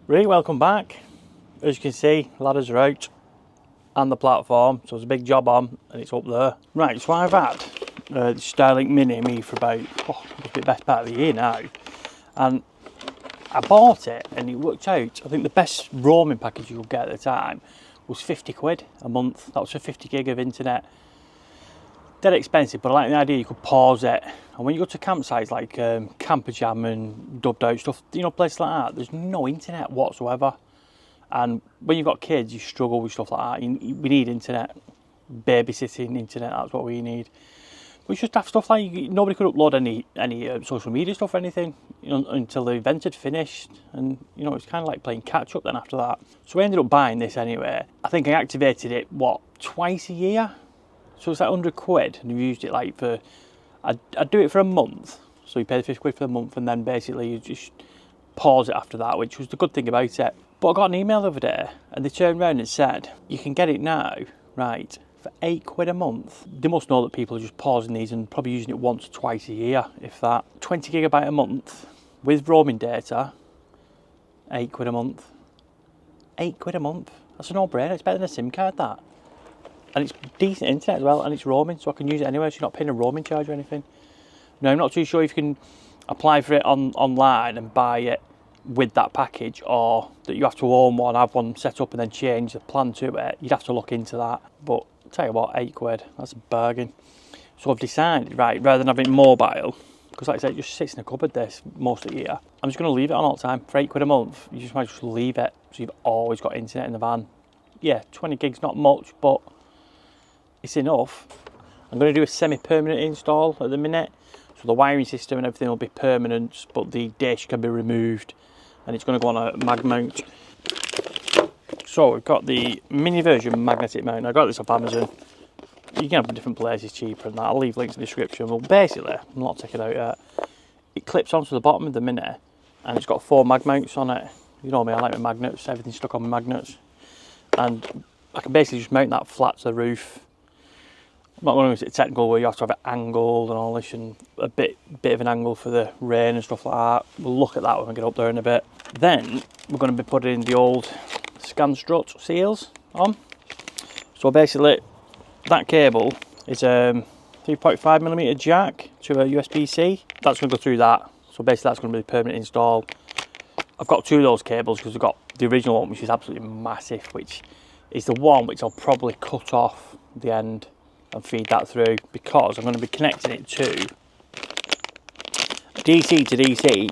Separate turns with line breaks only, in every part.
Right, welcome back. As you can see, ladders are out and the platform, so there's a big job on and it's up there. Right, so I've had the Starlink Mini for about, must be the best part of the year now. And I bought it and it worked out. I think the best roaming package you could get at the time was 50 quid a month. That was for 50 gig of internet. Dead expensive, but I like the idea you could pause it. And when you go to campsites like Camper Jam and Dubbed Out stuff, you know, places like that, there's no internet whatsoever. And when you've got kids, you struggle with stuff like that. We need internet, babysitting internet, that's what we need. We just have stuff like, nobody could upload any social media stuff or anything, you know, until the event had finished. And, you know, it's kind of like playing catch up then after that. So I ended up buying this anyway. I think I activated it, twice a year? So it's like 100 quid, and you've used it like for, I'd do it for a month. So you pay the 50 quid for the month, and then basically you just pause it after that, which was the good thing about it. But I got an email the other day, and they turned around and said, you can get it now, right, for 8 quid a month. They must know that people are just pausing these and probably using it once or twice a year, if that. 20 gigabyte a month, with roaming data, 8 quid a month. 8 quid a month, that's a no-brainer, it's better than a SIM card, that. And it's decent internet as well, and it's roaming, so I can use it anywhere, so you're not paying a roaming charge or anything. Now, I'm not too sure if you can apply for it online and buy it with that package, or that you have to own one, have one set up and then change the plan to it. You'd have to look into that. But I'll tell you what, 8 quid, that's a bargain. So I've decided, right, rather than having it mobile, because like I said, it just sits in a cupboard this most of the year, I'm just going to leave it on all the time. For 8 quid a month, you just might just leave it, so you've always got internet in the van. Yeah, 20 gigs, not much, but it's enough. I'm going to do a semi-permanent install at the minute, so the wiring system and everything will be permanent, but the dish can be removed, and it's going to go on a mag mount. So we've got the mini version magnetic mount. I got this off Amazon. You can have them different places cheaper than that. I'll leave links in the description. Well, basically, I'm not taking it out yet. It clips onto the bottom of the Mini, and it's got 4 mag mounts on it. You know me, I like my magnets. Everything's stuck on my magnets, and I can basically just mount that flat to the roof. I'm not going to go into technical where you have to have it angled and all this, and a bit of an angle for the rain and stuff like that. We'll look at that when we get up there in a bit. Then we're going to be putting the old scan strut seals on. So basically that cable is a 3.5mm jack to a USB-C. That's going to go through that. So basically that's going to be the permanent install. I've got 2 of those cables because I've got the original one, which is absolutely massive, which is the one which I'll probably cut off the end and feed that through, because I'm going to be connecting it to DC to DC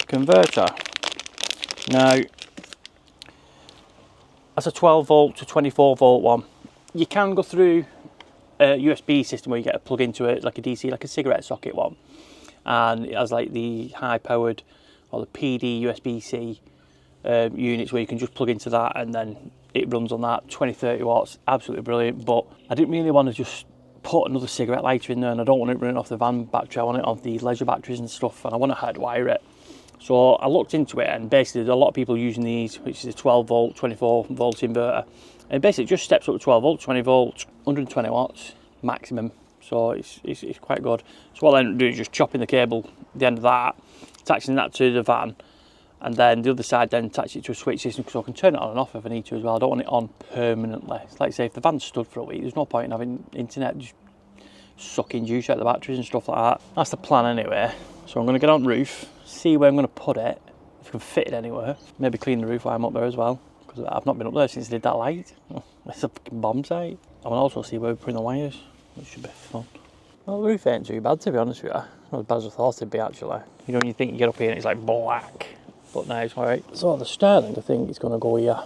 converter. Now, that's a 12 volt to 24 volt one. You can go through a USB system where you get a plug into it, like a DC, like a cigarette socket one, and it has like the high powered or the PD USB-C units where you can just plug into that and then it runs on that. 20-30 watts, absolutely brilliant. But I didn't really want to just put another cigarette lighter in there, and I don't want it running off the van battery. I want it on the leisure batteries and stuff, and I want to hardwire it. So I looked into it, and basically there's a lot of people using these, which is a 12 volt 24 volt inverter, and basically it just steps up to 12 volt 20 volts 120 watts maximum. So it's quite good. So what I end up doing is just chopping the cable at the end of that, attaching that to the van, and then the other side then attach it to a switch system, so I can turn it on and off if I need to as well. I don't want it on permanently. It's like, say, if the van's stood for a week, there's no point in having internet just sucking juice out the batteries and stuff like that. That's the plan anyway. So I'm going to get on the roof, see where I'm going to put it, if I can fit it anywhere. Maybe clean the roof while I'm up there as well, because I've not been up there since I did that light. It's a fucking bomb site. I will also see where we put in the wires, which should be fun. Well, the roof ain't too bad, to be honest with you. Not as bad as I thought it'd be, actually. You know, when you think you get up here and it's like black. But no, it's alright. So the Starlink, I think, is going to go here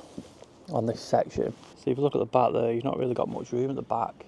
on this section. So if you look at the back there, you've not really got much room at the back.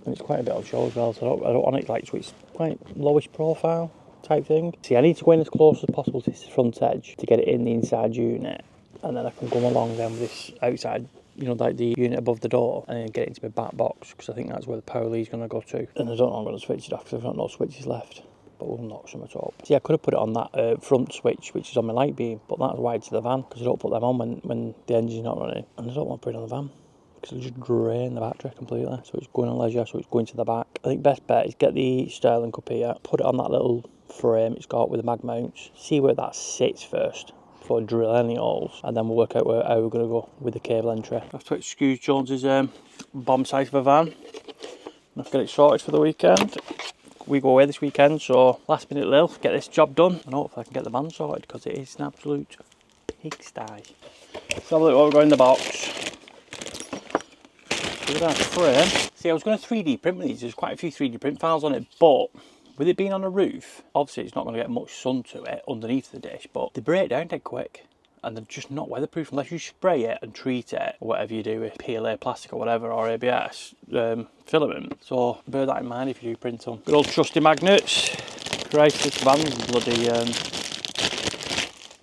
And it's quite a bit of show as well, so I don't want it like so it's quite lowish profile type thing. See, I need to go in as close as possible to this front edge to get it in the inside unit. And then I can go along then with this outside, you know, like the unit above the door, and then get it into my back box, because I think that's where the power lead's going to go to. And I don't know I'm going to switch it off, because I've got no switches left. But we'll knock some at all. See, I could have put it on that front switch, which is on my light beam, but that's wired to the van, because I don't put them on when the engine's not running. And I don't want to put it on the van, because it'll just drain the battery completely. So it's going on leisure, so it's going to the back. I think best bet is get the Starlink up here, put it on that little frame it's got with the mag mounts. See where that sits first before I drill any holes, and then we'll work out how we're going to go with the cable entry. I have to excuse Jones's bomb size of a van. I have to get it sorted for the weekend. We go away this weekend, so last minute Lil, get this job done, and hopefully I can get the van sorted because it is an absolute pigsty. Let's have a look what we've got in the box. Look at that frame. See, I was going to 3D print with these. There's quite a few 3D print files on it, but with it being on a roof, obviously it's not going to get much sun to it underneath the dish, but they break down dead quick. And they're just not weatherproof unless you spray it and treat it, or whatever you do with PLA plastic or whatever, or ABS filament. So bear that in mind if you do print them. Good old trusty magnets. Christ, this van's bloody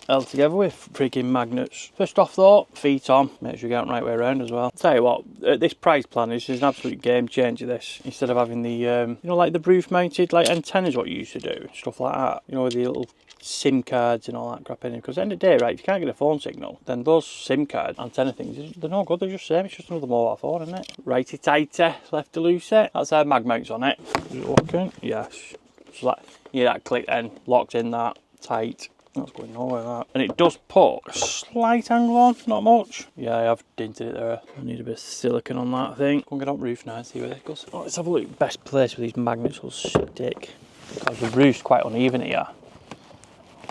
held together with freaking magnets. First off though, feet on. Make sure you get it the right way around as well. Tell you what, at this price plan, this is an absolute game changer. This, instead of having the you know, like the roof mounted like antennas, what you used to do, stuff like that. You know, with the little SIM cards and all that crap in it. Because at the end of the day, right, if you can't get a phone signal, then those SIM card antenna things, they're no good. They're just the same. It's just another mobile phone, isn't it? Righty tighty, lefty loosey. That's our mag mounts on it. Is it working? Yes. So that, yeah, that click then locked in that tight. That's going nowhere, that. And it does put a slight angle on, not much. Yeah, I have dinted it there. I need a bit of silicone on that, I think. Go and get on the roof now and see where this goes. Oh, let's have a look. Best place where these magnets will stick. Because the roof's quite uneven here.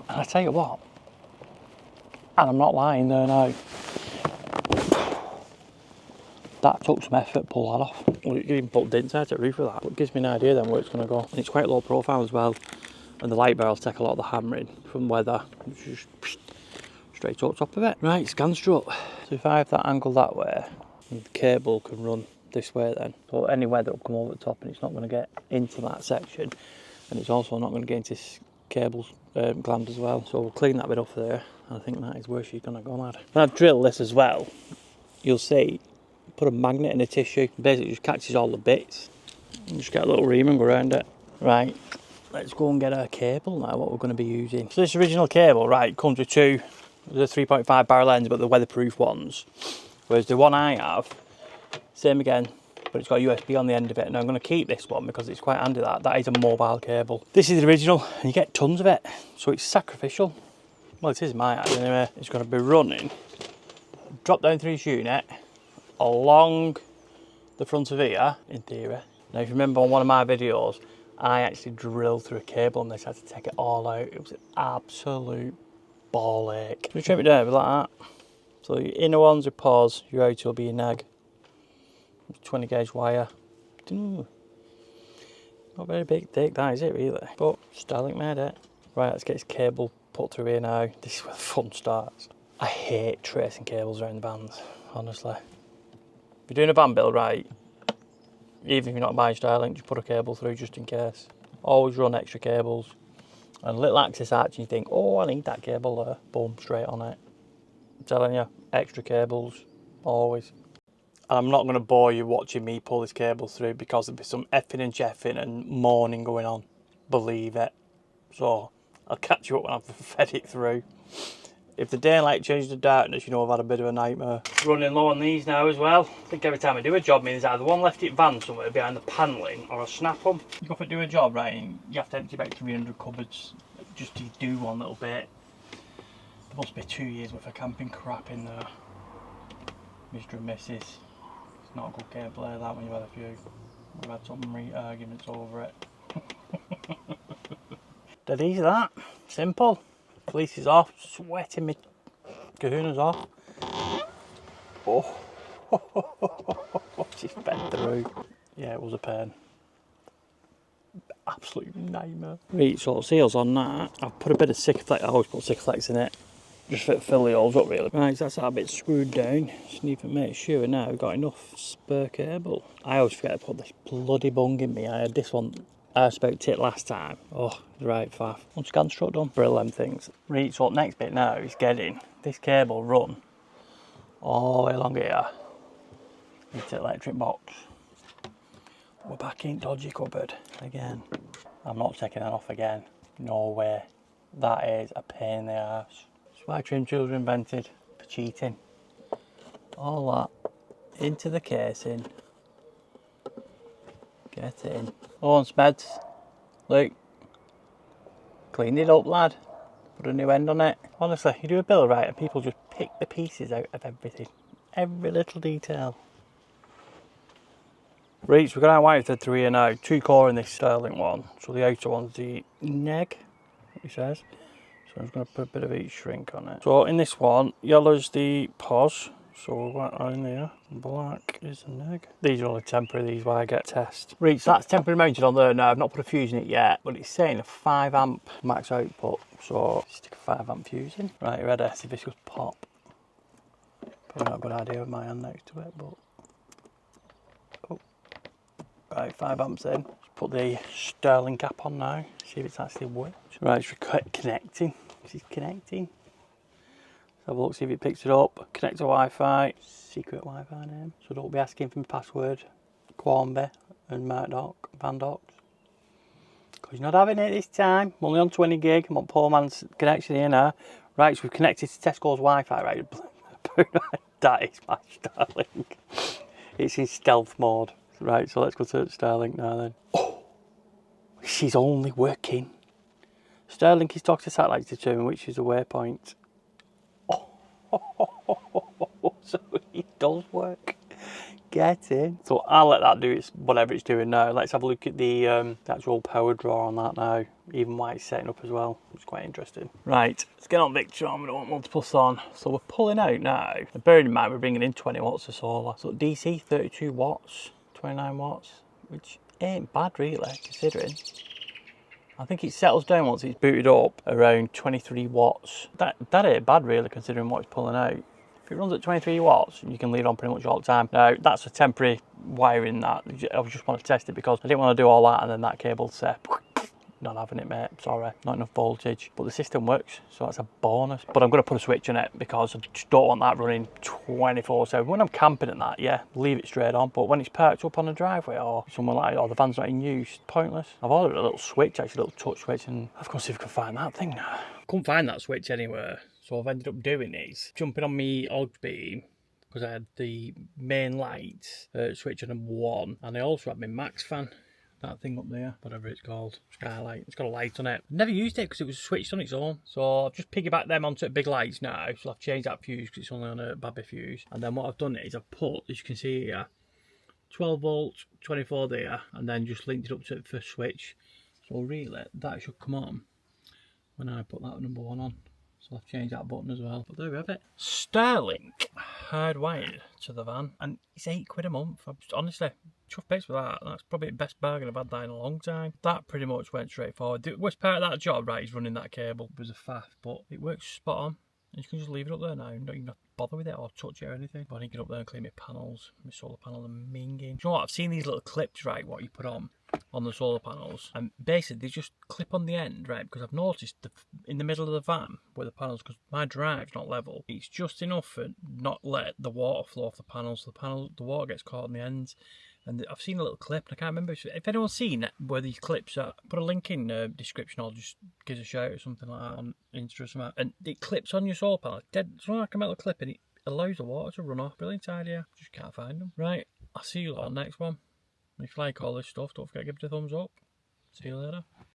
And I tell you what, and I'm not lying there now, that took some effort to pull that off. Well, you can even put dents out at the roof with that, but it gives me an idea then where it's going to go. And it's quite low profile as well, and the light barrels take a lot of the hammering from weather, which is just straight up top of it. Right, scan strut. So if I have that angle that way, the cable can run this way then, so any weather will come over the top and it's not going to get into that section, and it's also not going to get into this cable's gland as well. So we'll clean that bit off there, and I think that is where she's going to go mad. When I've drilled this as well, you'll see, put a magnet in a tissue, basically just catches all the bits, and just get a little ream and go around it. Right, let's go and get our cable now, what we're going to be using. So this original cable, right, comes with two, the 3.5 barrel ends, but the weatherproof ones, whereas the one I have, same again, but it's got a USB on the end of it, and I'm going to keep this one because it's quite handy. That is a mobile cable. This is the original, and you get tons of it, so it's sacrificial. Well, it is my eyes anyway. It's going to be running, drop down through this unit, along the front of here, in theory. Now, if you remember on one of my videos, I actually drilled through a cable on this, I had to take it all out. It was an absolute ball ache. So trim it down like that. So your inner ones are pause, your outer will be your nag. 20 gauge wire. Not very big thick, that is it really, but Starlink made it. Right, let's get this cable put through here now. This is where the fun starts. I hate tracing cables around the vans, honestly. If you're doing a van build, right, even if you're not buying Starlink, just put a cable through just in case. Always run extra cables. And a little access arch and you think, oh, I need that cable there. Boom, straight on it. I'm telling you, extra cables, always. And I'm not going to bore you watching me pull this cable through because there'll be some effing and jeffing and moaning going on. Believe it. So I'll catch you up when I've fed it through. If the daylight changes to darkness, you know I've had a bit of a nightmare. Running low on these now as well. I think every time I do a job, there's either one left it van somewhere behind the panelling or I snap them. You go for do a job, right, and you have to empty about 300 cupboards just to do one little bit. There must be 2 years worth of camping crap in there. Mr. and Mrs. Not a good gameplay that when you've had a few. We've had some arguments over it. Dead easy that. Simple. Fleece is off. Sweating me kahunas off. Oh. She's fed through. Yeah, it was a pain. Absolute nightmare. Right, so seals on that. I've put a bit of Sikaflex. I always put Sikaflex in it. Just to fill the holes up really. Right, so that's that bit screwed down. Just need to make sure now we've got enough spare cable. I always forget to put this bloody bung in me. I had this one, I spoke it last time. Oh, right faff. One scan strut done. Brill them things. Right, so next bit now is getting this cable run all the way along here into the electric box. We're back in dodgy cupboard again. I'm not taking that off again. No way. That is a pain in the arse. Why trim tools were invented for cheating. All that into the casing. Get in. Oh, and Smeds. Look. Cleaned it up, lad. Put a new end on it. Honestly, you do a build right and people just pick the pieces out of everything. Every little detail. Right, so we've got our wire thread through here now. 2 core in this Starlink one. So the outer one's the neg, he says. So I'm just going to put a bit of heat shrink on it. So in this one, yellow's the pos. So we'll whack that in there. Black is the neg. These are only temporary, these wire get test. Right, so that's temporary mounted on there now. I've not put a fuse in it yet, but it's saying a 5 amp max output. So stick a 5 amp fuse in. Right, ready? See if this goes pop. Probably not a good idea with my hand next to it, but. Oh. Right, 5 amps in. Let's put the Starlink app on now. See if it's actually worked. Right, it's connecting. This is connecting. Let's have a look, see if it picks it up. Connect to Wi-Fi. Secret Wi-Fi name. So don't be asking for my password. Quamby and Van Docs. Because you're not having it this time. I'm only on 20 gig. I'm on poor man's connection here now. Right, so we've connected to Tesco's Wi-Fi. Right, that is my Starlink. It's in stealth mode. Right, so let's go to Starlink now then. Oh, she's only working. Starlink is talking to satellites to determine which is the waypoint. Oh, so it does work. Get in. So I'll let that do its whatever it's doing now. Let's have a look at the actual power draw on that now. Even why it's setting up as well. It's quite interesting. Right, let's get on Victron. We don't want multiples on. So we're pulling out now. And bearing in mind we're bringing in 20 watts of solar. So DC 32 watts, 29 watts, which ain't bad really considering. I think it settles down once it's booted up around 23 watts. That ain't bad really considering what it's pulling out. If it runs at 23 watts, you can leave it on pretty much all the time. Now, that's a temporary wiring that. I just want to test it because I didn't want to do all that and then that cable say, not having it, mate, sorry, not enough voltage. But the system works, so that's a bonus. But I'm going to put a switch in it because I just don't want that running 24/7. When I'm camping and that, yeah, leave it straight on. But when it's parked up on a driveway or somewhere like, or the van's not in use, pointless. I've ordered a little switch, actually a little touch switch, and I've got to see if I can find that thing now. Couldn't find that switch anywhere, so I've ended up doing is jumping on my OG beam because I had the main light switch on number 1, and I also had my max fan. That thing up there, whatever it's called, skylight, it's got a light on it. Never used it because it was switched on its own, so I've just piggybacked them onto big lights now. So I've changed that fuse because it's only on a babby fuse, and then what I've done is I've put, as you can see here, 12 volts 24 there, and then just linked it up to the first switch. So really that should come on when I put that number 1 on. So I've changed that button as well. But there we have it. Starlink hardwired to the van, and it's £8 a month. I'm just, honestly, chuffed bits with that. That's probably the best bargain I've had that in a long time. That pretty much went straight forward. The worst part of that job, right, is running that cable. It was a faff, but it works spot on. And you can just leave it up there now. You don't even have to bother with it or touch it or anything. But I can get up there and clean my panels. My solar panel are minging. Do you know what? I've seen these little clips, right, what you put on the solar panels, and basically they just clip on the end, right, because I've noticed in the middle of the van where the panels, because my drive's not level, it's just enough for not let the water flow off the panels, so the water gets caught on the ends. And I've seen a little clip, and I can't remember if anyone's seen where these clips are. Put a link in the description, or just give us a shout or something like that on Insta or something. And it clips on your solar panel. It's like a metal clip, and it allows the water to run off. Brilliant idea. Just can't find them. Right, I'll see you on the next one. If you like all this stuff, don't forget to give it a thumbs up. See you later.